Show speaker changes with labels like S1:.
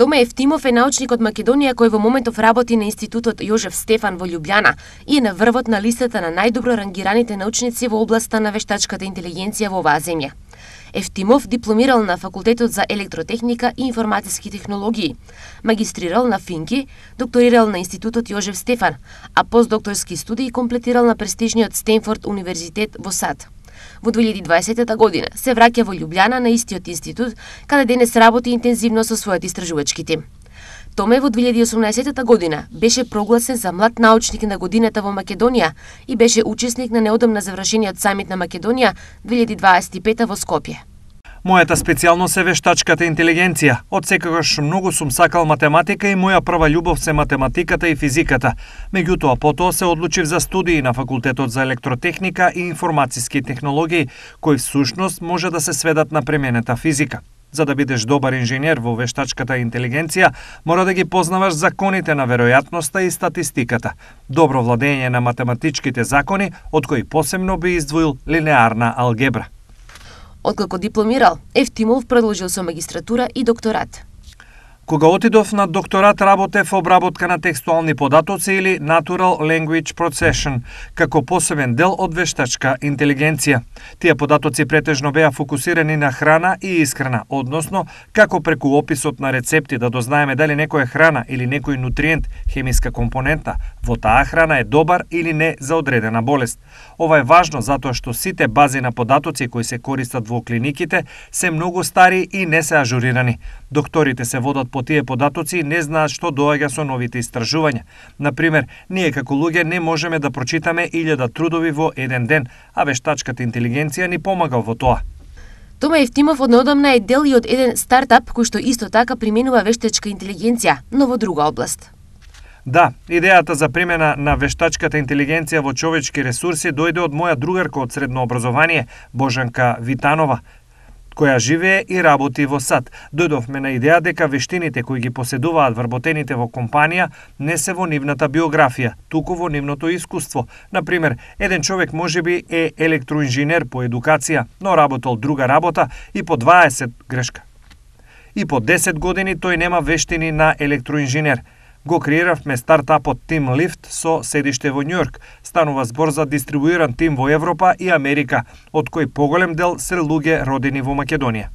S1: Тома Евтимов е научник од Македонија кој во моментов работи на Институтот Јожеф Стефан во Љубљана и е на врвот на листата на најдобро рангираните научници во областа на вештачката интелигенција во оваа земја. Евтимов дипломирал на Факултетот за електротехника и информатиски технологии, магистрирал на Финки, докторирал на Институтот Јожеф Стефан, а постдокторски студии комплетирал на престижниот Стенфорд универзитет во САД. Во 2020 година се враќа во Љубљана на истиот институт, каде денес работи интензивно со својот истражувачки тим. Томе во 2018 година беше прогласен за млад научник на годината во Македонија и беше учесник на неодамна завршениот самит на Македонија 2025 во Скопје.
S2: Мојата специјалност е вештачката интелигенција. Од секогаш многу сум сакал математика и моја прва љубов се математиката и физиката. Меѓутоа, потоа се одлучив за студии на Факултетот за електротехника и информатиски технологии, кои всушност може да се сведат на применета физика. За да бидеш добар инженер во вештачката интелигенција, мора да ги познаваш законите на веројатноста и статистиката, добро владење на математичките закони, од кои посебно би издвоил линеарна алгебра.
S1: Откако дипломирал, Евтимов продолжил со магистратура и докторат.
S2: Кога отидов на докторат, работев обработка на текстуални податоци или Natural Language Processing, како посебен дел од вештачка интелигенција. Тие податоци претежно беа фокусирани на храна и исхрана, односно како преку описот на рецепти да дознаеме дали некоја храна или некој нутриент, хемиска компонента, во таа храна е добар или не за одредена болест. Ова е важно затоа што сите бази на податоци кои се користат во клиниките се многу стари и не се ажурирани. Докторите се водат по тие податоци и не знаат што доаѓа со новите истражувања. Например, ние како луѓе не можеме да прочитаме 1000 трудови во еден ден, а вештачката интелигенција ни помага во тоа.
S1: Тома Евтимов однеодамна е дел и од еден стартап кој што исто така применува вештачка интелигенција, но во друга област.
S2: Да, идејата за примена на вештачката интелигенција во човечки ресурси дојде од моја другарка од средно образование, Божанка Витанова, која живее и работи во САД. Дојдовме на идеја дека вештините кои ги поседуваат вработените во компанија не се во нивната биографија, туку во нивното искуство. Например, еден човек можеби е електроинженер по едукација, но работел друга работа и по 10 години тој нема вештини на електроинженер. Го креиравме стартапот Team Lift со седиште во Њујорк. Станува збор за дистрибуиран тим во Европа и Америка, од кој поголем дел се луѓе родени во Македонија.